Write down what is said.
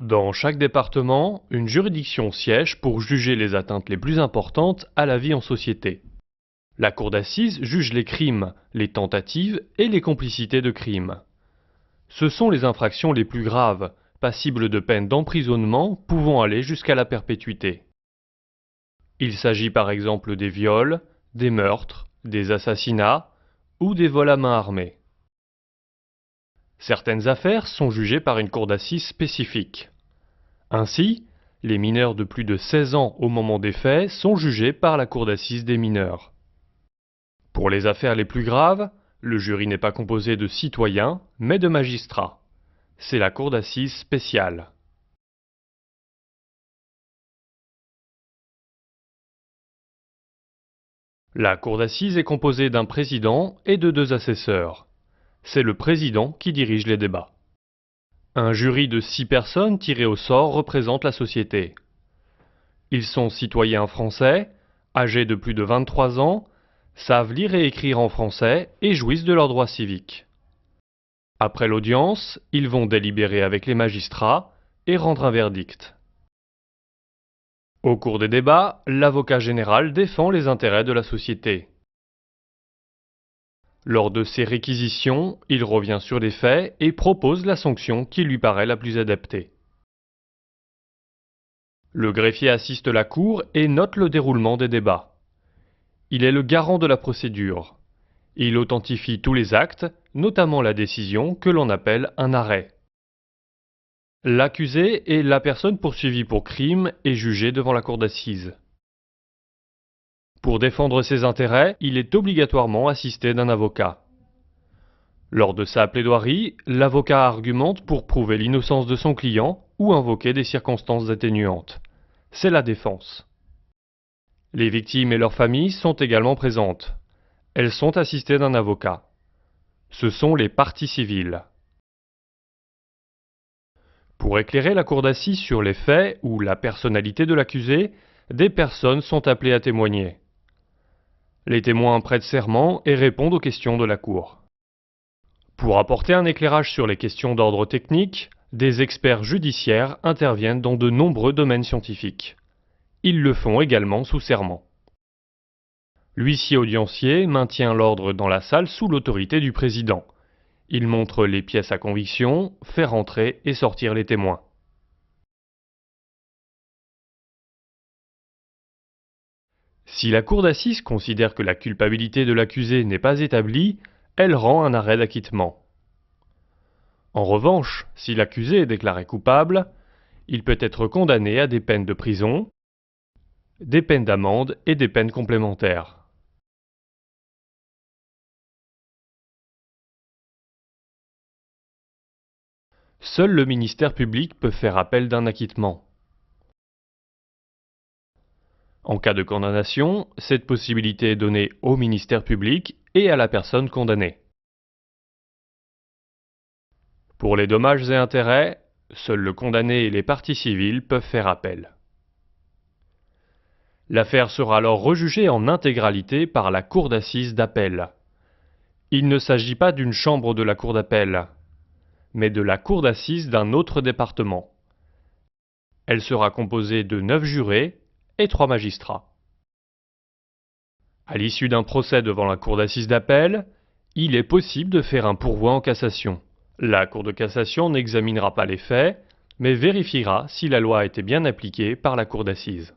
Dans chaque département, une juridiction siège pour juger les atteintes les plus importantes à la vie en société. La cour d'assises juge les crimes, les tentatives et les complicités de crimes. Ce sont les infractions les plus graves, passibles de peines d'emprisonnement pouvant aller jusqu'à la perpétuité. Il s'agit par exemple des viols, des meurtres, des assassinats ou des vols à main armée. Certaines affaires sont jugées par une cour d'assises spécifique. Ainsi, les mineurs de plus de 16 ans au moment des faits sont jugés par la cour d'assises des mineurs. Pour les affaires les plus graves, le jury n'est pas composé de citoyens, mais de magistrats. C'est la cour d'assises spéciale. La cour d'assises est composée d'un président et de 2 assesseurs. C'est le président qui dirige les débats. Un jury de 6 personnes tirées au sort représente la société. Ils sont citoyens français, âgés de plus de 23 ans, savent lire et écrire en français et jouissent de leurs droits civiques. Après l'audience, ils vont délibérer avec les magistrats et rendre un verdict. Au cours des débats, l'avocat général défend les intérêts de la société. Lors de ses réquisitions, il revient sur les faits et propose la sanction qui lui paraît la plus adaptée. Le greffier assiste la cour et note le déroulement des débats. Il est le garant de la procédure. Il authentifie tous les actes, notamment la décision que l'on appelle un arrêt. L'accusé est la personne poursuivie pour crime et jugée devant la cour d'assises. Pour défendre ses intérêts, il est obligatoirement assisté d'un avocat. Lors de sa plaidoirie, l'avocat argumente pour prouver l'innocence de son client ou invoquer des circonstances atténuantes. C'est la défense. Les victimes et leurs familles sont également présentes. Elles sont assistées d'un avocat. Ce sont les parties civiles. Pour éclairer la cour d'assises sur les faits ou la personnalité de l'accusé, des personnes sont appelées à témoigner. Les témoins prêtent serment et répondent aux questions de la cour. Pour apporter un éclairage sur les questions d'ordre technique, des experts judiciaires interviennent dans de nombreux domaines scientifiques. Ils le font également sous serment. L'huissier audiencier maintient l'ordre dans la salle sous l'autorité du président. Il montre les pièces à conviction, fait rentrer et sortir les témoins. Si la cour d'assises considère que la culpabilité de l'accusé n'est pas établie, elle rend un arrêt d'acquittement. En revanche, si l'accusé est déclaré coupable, il peut être condamné à des peines de prison, des peines d'amende et des peines complémentaires. Seul le ministère public peut faire appel d'un acquittement. En cas de condamnation, cette possibilité est donnée au ministère public et à la personne condamnée. Pour les dommages et intérêts, seul le condamné et les parties civiles peuvent faire appel. L'affaire sera alors rejugée en intégralité par la cour d'assises d'appel. Il ne s'agit pas d'une chambre de la cour d'appel, mais de la cour d'assises d'un autre département. Elle sera composée de 9 jurés et 3 magistrats. À l'issue d'un procès devant la cour d'assises d'appel, il est possible de faire un pourvoi en cassation. La cour de cassation n'examinera pas les faits, mais vérifiera si la loi a été bien appliquée par la cour d'assises.